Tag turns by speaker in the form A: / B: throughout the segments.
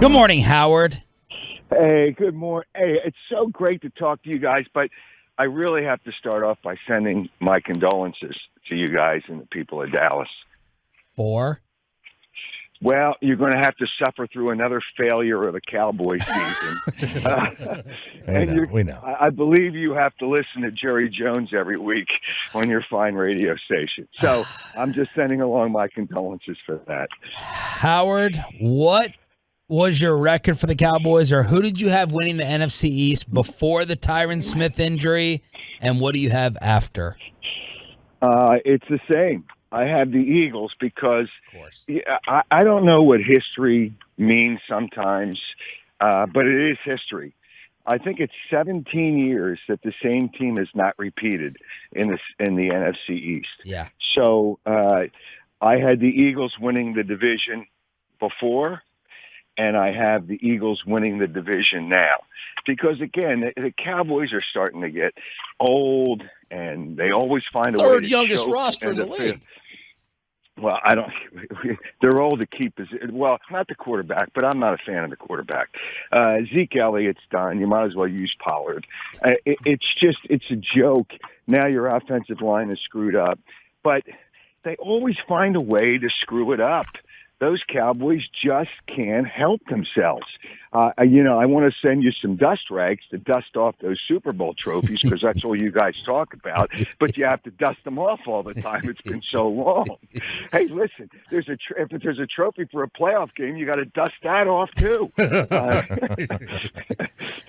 A: Good morning, Howard.
B: Hey, good morning. Hey, it's so great to talk to you guys, but I really have to start off by sending my condolences to you guys and the people of Dallas.
A: For?
B: Well, you're going to have to suffer through another failure of a Cowboy season.
C: We know.
B: I believe you have to listen to Jerry Jones every week on your fine radio station. So I'm just sending along my condolences for that.
A: Howard, what was your record for the Cowboys, or who did you have winning the NFC East before the Tyron Smith injury, and what do you have after?
B: It's the same. I have the Eagles because I don't know what history means sometimes, but it is history. I think it's 17 years that the same team has not repeated in the NFC East.
A: Yeah.
B: So I had the Eagles winning the division before, and I have the Eagles winning the division now. Because, again, the Cowboys are starting to get old, and they always find a way to
C: Third youngest
B: choke
C: roster in the league.
B: Well, I don't. They're old to keep. Well, not the quarterback, but I'm not a fan of the quarterback. Zeke Elliott's done. You might as well use Pollard. It's a joke. Now your offensive line is screwed up, but they always find a way to screw it up. Those Cowboys just can't help themselves. I want to send you some dust rags to dust off those Super Bowl trophies because that's all you guys talk about. But you have to dust them off all the time. It's been so long. Hey, listen, if there's a trophy for a playoff game, you got to dust that off too.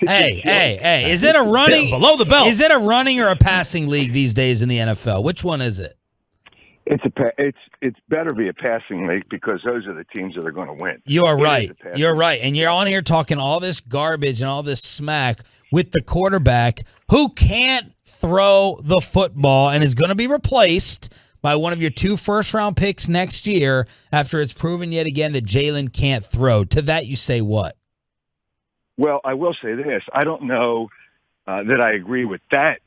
A: Hey! Is it a running
C: below the belt?
A: Is it a running or a passing league these days in the NFL? Which one is it?
B: It's better be a passing league because those are the teams that are going to win.
A: You are right. You're right. And you're on here talking all this garbage and all this smack with the quarterback who can't throw the football and is going to be replaced by one of your 2 first-round picks next year after it's proven yet again that Jalen can't throw. To that you say what?
B: Well, I will say this. I don't know that I agree with that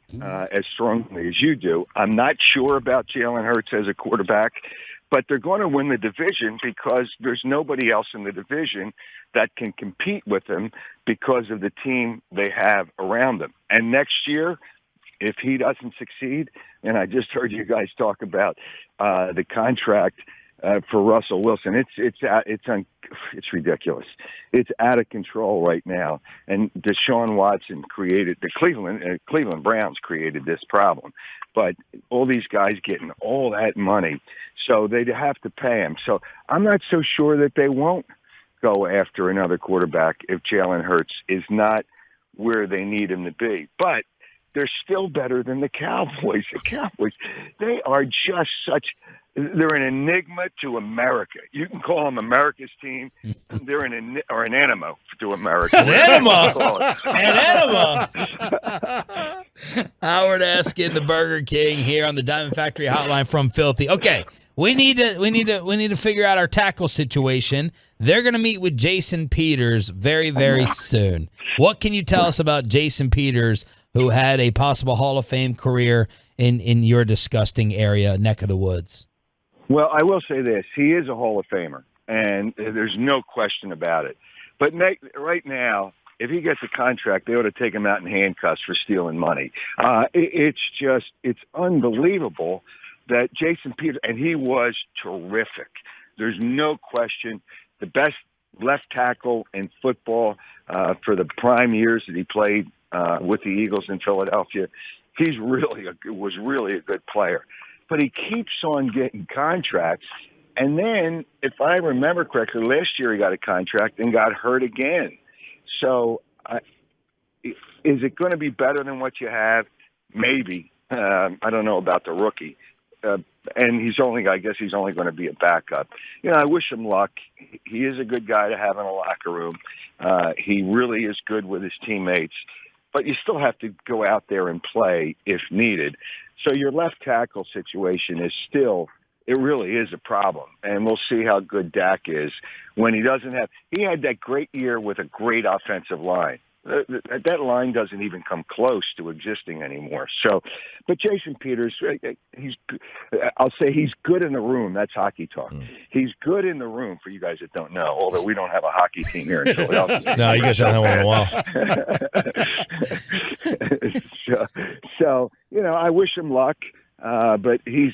B: as strongly as you do. I'm not sure about Jalen Hurts as a quarterback, but they're going to win the division because there's nobody else in the division that can compete with them because of the team they have around them. And next year, if he doesn't succeed, and I just heard you guys talk about the contract for Russell Wilson, it's ridiculous. It's out of control right now. And Deshaun Watson created the Cleveland Browns created this problem. But all these guys getting all that money, so they'd have to pay him. So I'm not so sure that they won't go after another quarterback if Jalen Hurts is not where they need him to be. But they're still better than the Cowboys. The Cowboys, they are just they're an enigma to America. You can call them America's team. They're an enema to America.
A: An enema? An enema? Howard Eskin, the Burger King, here on the Diamond Factory Hotline from Filthy. Okay, we need to figure out our tackle situation. They're going to meet with Jason Peters very, very soon. What can you tell us about Jason Peters, who had a possible Hall of Fame career in your disgusting area, neck of the woods?
B: Well, I will say this. He is a Hall of Famer, and there's no question about it. But right now, if he gets a contract, they ought to take him out in handcuffs for stealing money. It's unbelievable that Jason Peters, and he was terrific. There's no question. The best left tackle in football for the prime years that he played with the Eagles in Philadelphia. Was really a good player. But he keeps on getting contracts. And then, if I remember correctly, last year he got a contract and got hurt again. So is it going to be better than what you have? Maybe. I don't know about the rookie. And I guess he's only going to be a backup. I wish him luck. He is a good guy to have in a locker room. He really is good with his teammates. But you still have to go out there and play if needed. So your left tackle situation is it really is a problem. And we'll see how good Dak is when he doesn't have – he had that great year with a great offensive line. that line doesn't even come close to existing anymore. So, but Jason Peters, I'll say he's good in the room. That's hockey talk. He's good in the room for you guys that don't know, although we don't have a hockey team here in Philadelphia.
C: No, you guys haven't had one in a while.
B: So, I wish him luck, but he's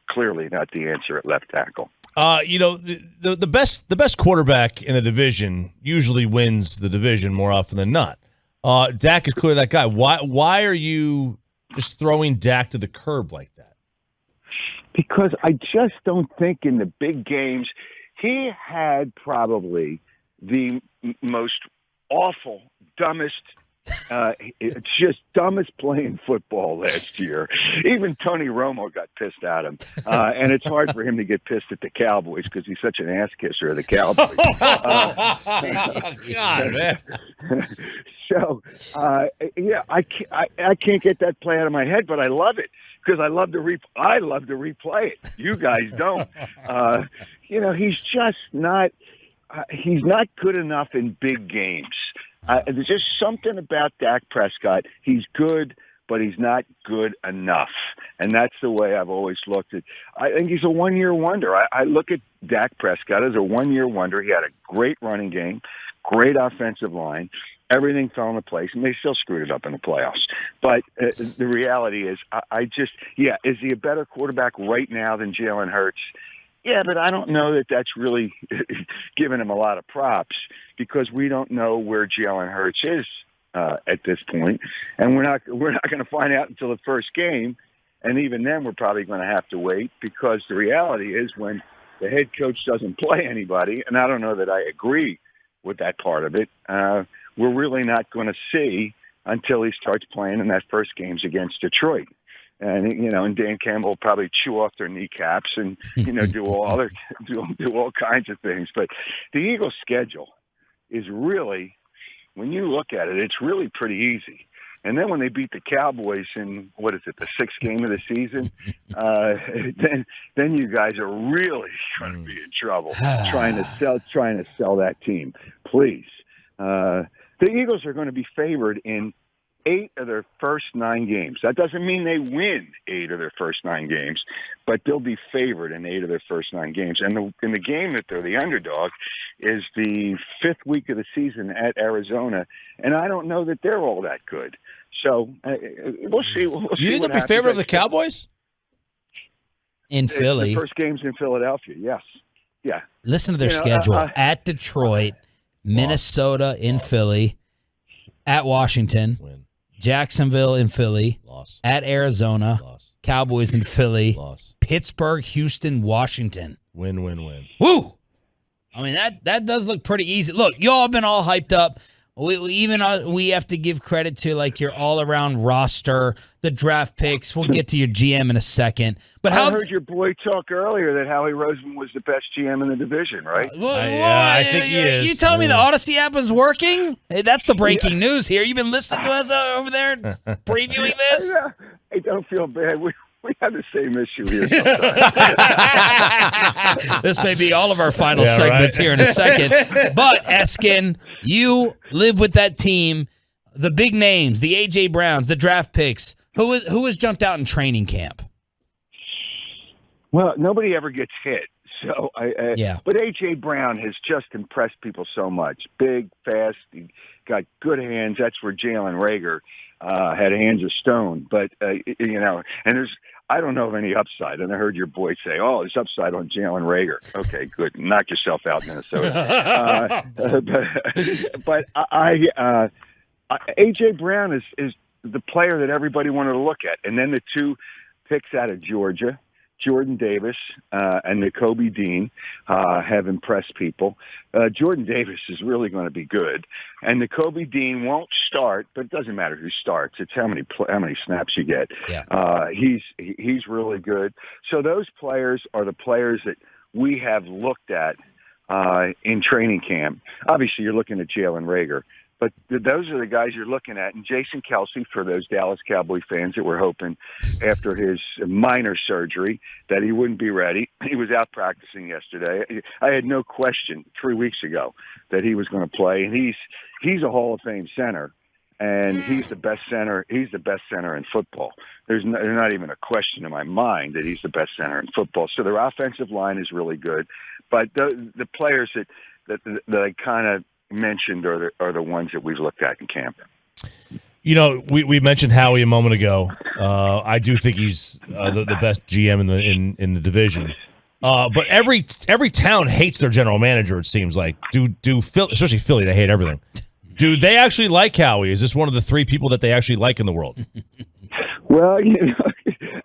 B: clearly not the answer at left tackle.
C: The best quarterback in the division usually wins the division more often than not. Dak is clearly that guy. Why are you just throwing Dak to the curb like that?
B: Because I just don't think in the big games he had probably the most awful, dumbest playing football last year. Even Tony Romo got pissed at him. And it's hard for him to get pissed at the Cowboys because he's such an ass kisser of the Cowboys.
C: God, man.
B: So, I can't get that play out of my head, but I love it because I love to replay it. You guys don't. He's just not he's not good enough in big games. There's just something about Dak Prescott. He's good, but he's not good enough. And that's the way I've always looked at. I think he's a one-year wonder. I look at Dak Prescott as a one-year wonder. He had a great running game, great offensive line. Everything fell into place, and they still screwed it up in the playoffs. But the reality is, is he a better quarterback right now than Jalen Hurts? Yeah, but I don't know that that's really giving him a lot of props because we don't know where Jalen Hurts is at this point, and we're not going to find out until the first game, and even then we're probably going to have to wait because the reality is when the head coach doesn't play anybody, and I don't know that I agree with that part of it, we're really not going to see until he starts playing in that first games against Detroit. And and Dan Campbell will probably chew off their kneecaps and do all kinds of things. But the Eagles' schedule is really, when you look at it, it's really pretty easy. And then when they beat the Cowboys in the sixth game of the season, then you guys are really going to be in trouble trying to sell that team. Please, the Eagles are going to be favored in 8 of their first 9 games. That doesn't mean they win 8 of their first 9 games, but they'll be favored in 8 of their first 9 games. And in the game that they're the underdog is the 5th week of the season at Arizona, and I don't know that they're all that good. So we'll see.
C: You think they'll be favored of the Cowboys?
A: In Philly.
B: The first game's in Philadelphia, yes. Yeah.
A: Listen to their schedule. At Detroit, Minnesota in Philly, at Washington.
C: Win.
A: Jacksonville in Philly,
C: Loss.
A: At Arizona,
C: Loss.
A: Cowboys in Philly,
C: Loss.
A: Pittsburgh, Houston, Washington.
C: Win.
A: Woo! I mean, that does look pretty easy. Look, y'all have been all hyped up. We have to give credit to like your all-around roster, the draft picks. We'll get to your GM in a second. But
B: I heard your boy talk earlier that Howie Roseman was the best GM in the division, right?
C: I think he is.
A: You telling me the Odyssey app is working? Hey, that's the breaking news here. You've been listening to us over there previewing this?
B: I don't feel bad. We have the same issue here sometimes.
A: This may be all of our final segments here in a second. But, Eskin, you live with that team, the big names, the A.J. Browns, the draft picks. Who has jumped out in training camp?
B: Well, nobody ever gets hit. So, But A.J. Brown has just impressed people so much. Big, fast, he got good hands. That's where Jalen Reagor had hands of stone. But, and I don't know of any upside. And I heard your boy say, there's upside on Jalen Reagor. Okay, good. Knock yourself out, Minnesota. But A.J. Brown is the player that everybody wanted to look at. And then the 2 picks out of Georgia, Jordan Davis and Nakobe Dean have impressed people. Jordan Davis is really going to be good, and Nakobe Dean won't start, but it doesn't matter who starts. It's how many snaps you get.
A: Yeah.
B: He's really good. So those players are the players that we have looked at in training camp. Obviously, you're looking at Jalen Reagor. But those are the guys you're looking at. And Jason Kelsey, for those Dallas Cowboy fans that were hoping after his minor surgery that he wouldn't be ready. He was out practicing yesterday. I had no question 3 weeks ago that he was going to play. And he's a Hall of Fame center. And he's the best center. He's the best center in football. There's not even a question in my mind that he's the best center in football. So their offensive line is really good. But the players that I kind of mentioned are the ones that we've looked at in camp.
C: You know, we mentioned Howie a moment ago. I do think he's the best GM in the division. But every town hates their general manager. It seems like especially Philly, they hate everything. Do they actually like Howie? Is this one of the 3 people that they actually like in the world?
B: Well,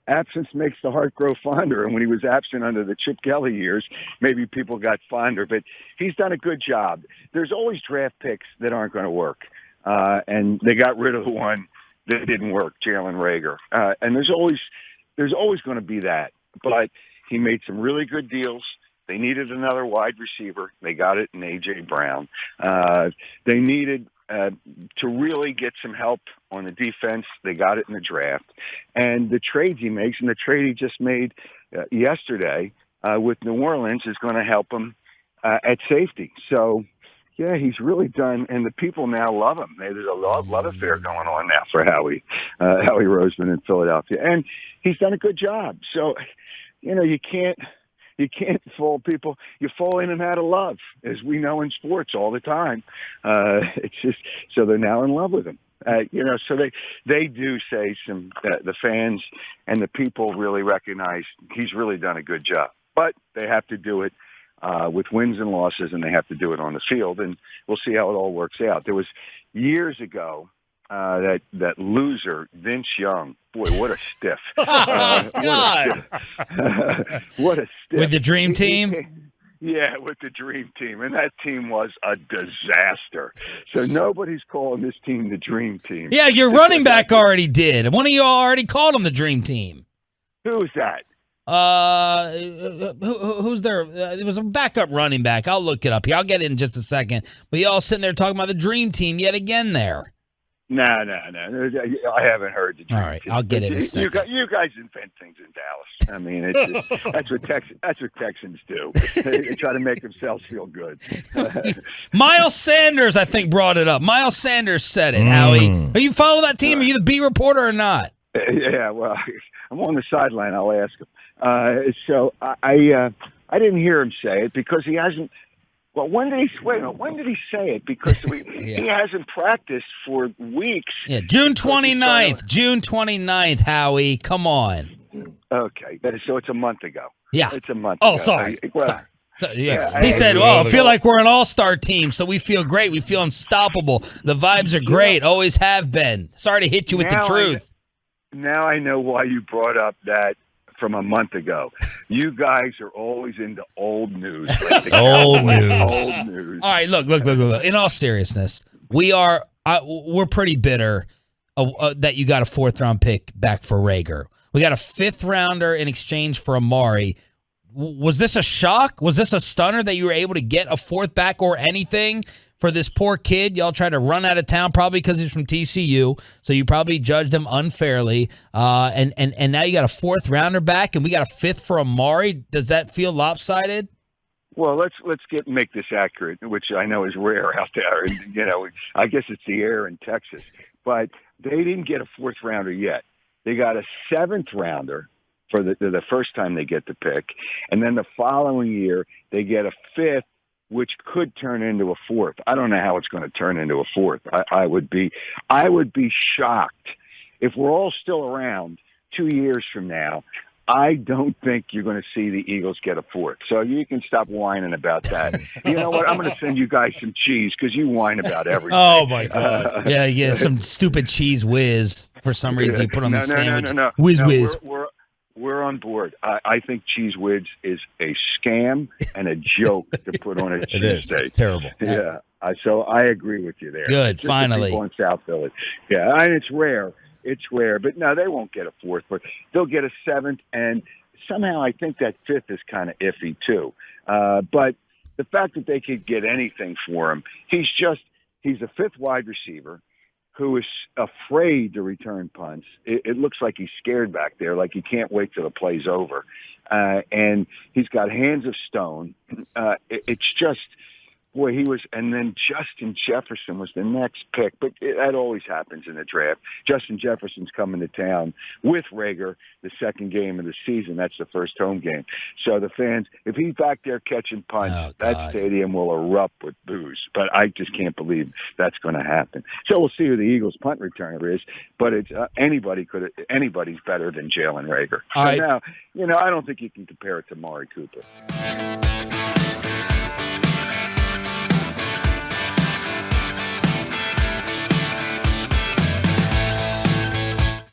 B: absence makes the heart grow fonder. And when he was absent under the Chip Kelly years, maybe people got fonder. But he's done a good job. There's always draft picks that aren't going to work. And they got rid of the one that didn't work, Jalen Reagor. And there's always going to be that. But he made some really good deals. They needed another wide receiver. They got it in A.J. Brown. They needed to really get some help on the defense. They got it in the draft. And the trades he makes, and the trade he just made yesterday with New Orleans, is going to help him at safety. So, yeah, he's really done, and the people now love him. There's a love affair going on now for Howie Roseman in Philadelphia. And he's done a good job. So, you can't fool people. You fall in and out of love, as we know in sports all the time. It's just so they're now in love with him. So they do say the fans and the people really recognize he's really done a good job. But they have to do it with wins and losses, and they have to do it on the field. And we'll see how it all works out. There was years ago that loser, Vince Young. Boy, what a stiff.
C: God.
B: What a stiff.
A: With the dream team?
B: Yeah, with the dream team. And that team was a disaster. So nobody's calling this team the dream team.
A: Yeah, your running back already did. One of you already called him the dream team.
B: Who's that?
A: Who's there? It was a backup running back. I'll look it up here. I'll get it in just a second. But y'all sitting there talking about the dream team yet again there.
B: No. I haven't heard the dream
A: All right,
B: team.
A: I'll get it in a second.
B: You guys invent things in Dallas. I mean, it's just, that's what Texans do. They try to make themselves feel good.
A: Miles Sanders, I think, brought it up. Miles Sanders said it, Howie. Are you follow that team? Are you the B reporter or not?
B: Yeah, well, I'm on the sideline. I'll ask him. So I didn't hear him say it because he hasn't. Well, when did he say it? Because he hasn't practiced for weeks.
A: Yeah, June 29th. June 29th, Howie. Come on.
B: Okay. So it's a month ago.
A: Yeah.
B: It's a month ago.
A: Oh, sorry.
B: Sorry.
A: He said, I feel like we're an all-star team, so we feel great. We feel unstoppable. The vibes are great. Always have been. Sorry to hit you with the truth.
B: Now I know why you brought up that from a month ago. You guys are always into old news. Like
C: Old news.
B: Old news.
A: All right, look. In all seriousness, we're pretty bitter that you got a 4th-round pick back for Reagor. We got a 5th-rounder in exchange for Amari. Was this a shock? Was this a stunner that you were able to get a 4th back or anything for this poor kid? Y'all tried to run out of town probably because he's from TCU, so you probably judged him unfairly. And now you got a 4th-rounder back, and we got a 5th for Amari. Does that feel lopsided?
B: Well, let's make this accurate, which I know is rare out there. And, I guess it's the air in Texas. But they didn't get a 4th-rounder yet. They got a 7th-rounder for the first time they get the pick. And then the following year, they get a 5th, which could turn into a 4th. I don't know how it's going to turn into a 4th. I would be shocked if we're all still around 2 years from now. I don't think you're going to see the Eagles get a 4th. So you can stop whining about that. You know what? I'm going to send you guys some cheese because you whine about everything.
C: Oh, my God.
A: Yeah, some stupid cheese whiz for some reason you put on the sandwich.
B: No.
A: Whiz.
B: We're on board. I think Cheese Whiz is a scam and a joke to put on a cheese steak.
C: It's terrible.
B: Yeah. So I agree with you there.
A: Good,
B: just
A: finally.
B: The people in South Philly. Yeah, and it's rare. But no, they won't get a 4th. But they'll get a 7th, and somehow I think that 5th is kind of iffy too. But the fact that they could get anything for him, he's he's a fifth wide receiver who is afraid to return punts. It looks like he's scared back there, like he can't wait till the play's over. And he's got hands of stone. It's just, boy, and then Justin Jefferson was the next pick, but that always happens in the draft. Justin Jefferson's coming to town with Reagor, the second game of the season. That's the first home game. So the fans, if he's back there catching punts, that stadium will erupt with boos. But I just can't believe that's going to happen. So we'll see who the Eagles punt returner is, but it's anybody's better than Jalen Reagor.
A: All right.
B: Now, I don't think you can compare it to Maury Cooper.